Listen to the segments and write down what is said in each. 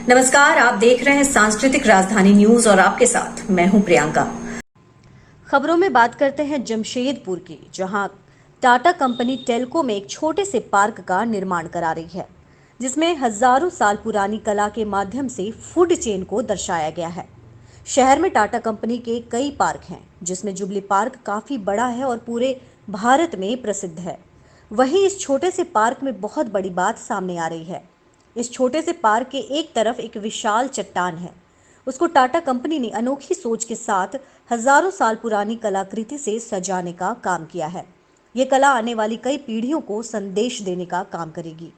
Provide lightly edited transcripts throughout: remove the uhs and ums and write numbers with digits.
नमस्कार, आप देख रहे हैं सांस्कृतिक राजधानी न्यूज और आपके साथ मैं हूं प्रियंका। खबरों में बात करते हैं जमशेदपुर की, जहां टाटा कंपनी टेल्को में एक छोटे से पार्क का निर्माण करा रही है, जिसमें हजारों साल पुरानी कला के माध्यम से फूड चेन को दर्शाया गया है। शहर में टाटा कंपनी के कई पार्क हैं, जिसमें जुबली पार्क काफी बड़ा है और पूरे भारत में प्रसिद्ध है। वहीं इस छोटे से पार्क में बहुत बड़ी बात सामने आ रही है। इस छोटे से पार्क के एक तरफ एक विशाल चट्टान है। उसको टाटा कंपनी ने अनोखी सोच के साथ हजारों साल पुरानी कलाकृति से सजाने का काम किया है। ये कला आने वाली कई पीढ़ियों को संदेश देने का काम करेगी।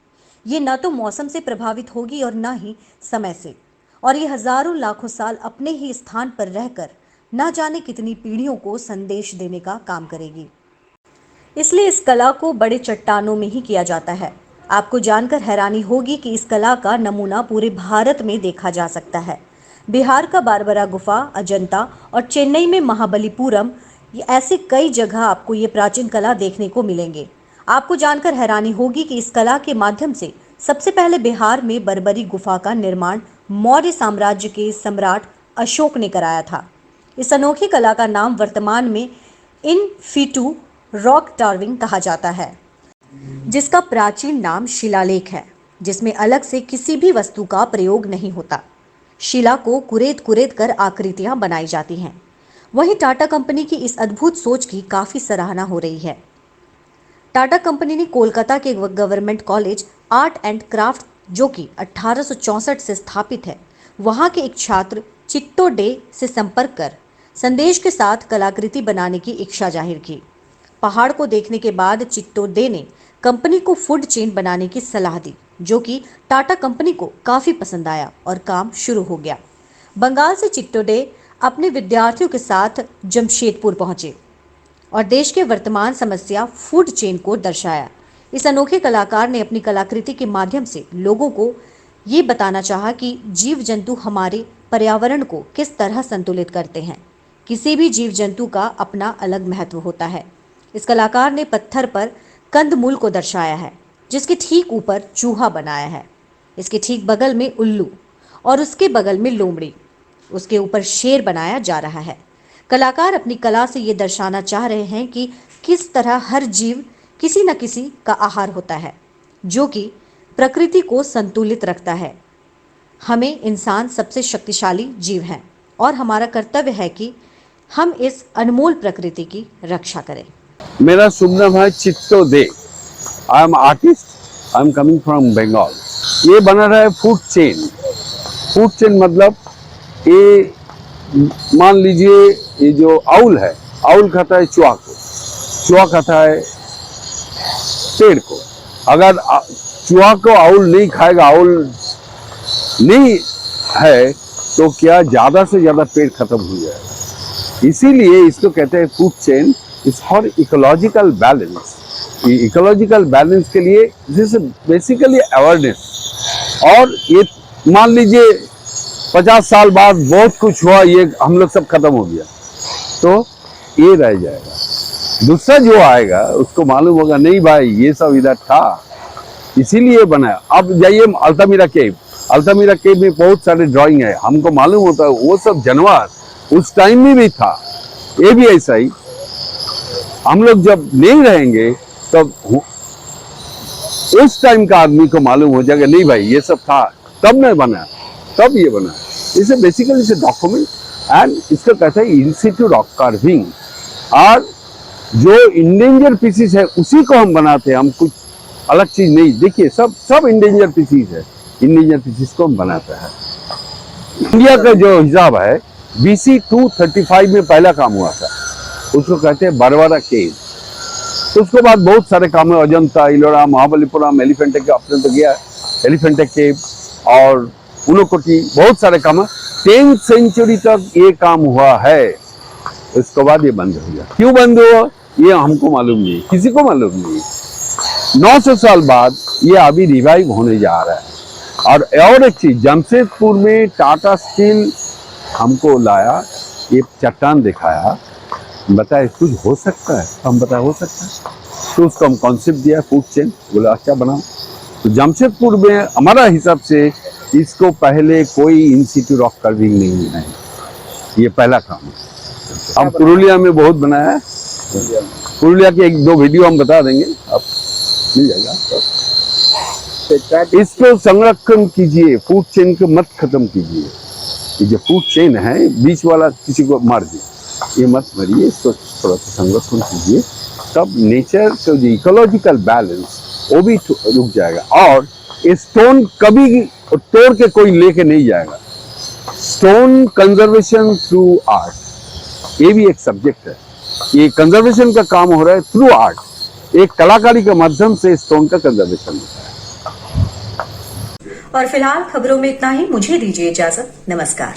ये न तो मौसम से प्रभावित होगी और न ही समय से, और ये हजारों लाखों साल अपने ही स्थान पर रहकर न जाने कितनी पीढ़ियों को संदेश देने का काम करेगी। इसलिए इस कला को बड़े चट्टानों में ही किया जाता है। आपको जानकर हैरानी होगी कि इस कला का नमूना पूरे भारत में देखा जा सकता है। बिहार का बारबरा गुफा, अजंता और चेन्नई में महाबलीपुरम, ये ऐसे कई जगह आपको ये प्राचीन कला देखने को मिलेंगे। आपको जानकर हैरानी होगी कि इस कला के माध्यम से सबसे पहले बिहार में बरबरी गुफा का निर्माण मौर्य साम्राज्य के सम्राट अशोक ने कराया था। इस अनोखी कला का नाम वर्तमान में इन फीटू रॉक कार्विंग कहा जाता है, जिसका प्राचीन नाम शिलालेख है, जिसमें अलग से किसी भी वस्तु का प्रयोग नहीं होता। शिला को कुरेद कुरेद कर आकृतियां बनाई जाती हैं। वहीं टाटा कंपनी की इस अद्भुत सोच की काफी सराहना हो रही है। टाटा कंपनी ने कोलकाता के government college art and craft, जो कि 1864 से स्थापित है, वहां के एक छात्र चिट्टो डे से संपर्क कर संदेश के साथ कलाकृति बनाने की इच्छा जाहिर की। पहाड़ को देखने के बाद चिट्टो डे ने कंपनी को फूड चेन बनाने की सलाह दी, जो कि टाटा कंपनी को काफी पसंद आया और काम शुरू हो गया। बंगाल से चिट्टो डे अपने विद्यार्थियों के साथ जमशेदपुर पहुंचे और देश के वर्तमान समस्या फूड चेन को दर्शाया। इस अनोखे कलाकार ने अपनी कलाकृति के माध्यम से लोगों को ये बताना चाहा कि जीव जंतु हमारे पर्यावरण को किस तरह संतुलित करते हैं। किसी भी जीव जंतु का अपना अलग महत्व होता है। इस कलाकार ने पत्थर पर कंदमूल को दर्शाया है, जिसके ठीक ऊपर चूहा बनाया है। इसके ठीक बगल में उल्लू और उसके बगल में लोमड़ी, उसके ऊपर शेर बनाया जा रहा है। कलाकार अपनी कला से ये दर्शाना चाह रहे हैं कि किस तरह हर जीव किसी न किसी का आहार होता है, जो कि प्रकृति को संतुलित रखता है। हमें इंसान सबसे शक्तिशाली जीव हैं और हमारा कर्तव्य है कि हम इस अनमोल प्रकृति की रक्षा करें। मेरा शुभ नाम है चिट्टो दे। I am artist, I am coming from Bengal. ये बना रहा है फूड चेन। फूड चेन मतलब ये मान लीजिए, ये जो आउल है, आउल खाता है चूहा को, चूहा खाता है पेड़ को। अगर चूहा को आउल नहीं खाएगा, आउल नहीं है, तो क्या ज्यादा से ज्यादा पेड़ खत्म हो जाएगा। इसीलिए इसको कहते हैं food chain is for ecological balance. Ecological balance के लिए दिस बेसिकली अवेयरनेस। और ये मान लीजिए 50 साल बाद बहुत कुछ हुआ, ये हम लोग सब खत्म हो गया, तो ये रह जाएगा। दूसरा जो आएगा उसको मालूम होगा नहीं भाई ये सब इधर था, इसीलिए बनाया। अब जाइए अल्तामिरा केव, अल्तामिरा केव में बहुत सारे ड्राइंग है, हमको मालूम होता है वो सब जानवर उस टाइम में भी था। ये भी ऐसा ही, हम लोग जब नहीं रहेंगे तब उस टाइम का आदमी को मालूम हो जाएगा नहीं भाई ये सब था, तब नहीं बना, तब ये बना। इसे बेसिकली इसे डॉक्यूमेंट एंड इसको कहते हैं इन सिटू रॉक कार्विंग। और जो इंडेंजर पीसीज है उसी को हम बनाते हैं, हम कुछ अलग चीज नहीं। देखिए सब इंडेंजर पीसीज है, इंडेंजर पीसीज को हम बनाते हैं। इंडिया का जो हिसाब है BC 235 में पहला काम हुआ था, उसको कहते हैं बरबरा केव। उसके बाद बहुत सारे काम है, अजंता, इलोरा, महाबलीपुरम, एलिफेंटा केव, अपने तो गया एलिफेंटा केव और उनकोटी, बहुत सारे काम है। 10th सेंचुरी तक ये काम हुआ है, उसके बाद ये बंद हो गया। क्यों बंद हुआ ये हमको मालूम नहीं, किसी को मालूम नहीं। 900 साल बाद ये अभी रिवाइव होने जा रहा है। और एक चीज, जमशेदपुर में टाटा स्टील हमको लाया, ये चट्टान दिखाया, बताया कुछ हो सकता है, हम बताया हो सकता है, तो उसको हम कॉन्सेप्ट दिया फूड चेन, बोला अच्छा बनाओ। तो जमशेदपुर में हमारा हिसाब से इसको पहले कोई इन सिटू रॉक कार्विंग नहीं है, ये पहला काम है। हम पुरुलिया में बहुत बनाया है, पुरुलिया के एक दो वीडियो हम बता देंगे, आप मिल जाएगा। इसको संरक्षण कीजिए, फूड चेन को मत खत्म कीजिए। ये जो फूड चेन है, बीच वाला किसी को मार दिए, ये मत मरिए, इसको थोड़ा सा संरक्षण कीजिए, तब नेचर का जो इकोलॉजिकल बैलेंस वो भी रुक जाएगा। और स्टोन कभी तोड़ के कोई लेके नहीं जाएगा। स्टोन कंजर्वेशन थ्रू आर्ट, ये भी एक सब्जेक्ट है। ये कंजर्वेशन का काम हो रहा है थ्रू आर्ट, एक कलाकारी के माध्यम से स्टोन का कंजर्वेशन होता है। और फिलहाल खबरों में इतना ही। मुझे दीजिए इजाजत। नमस्कार।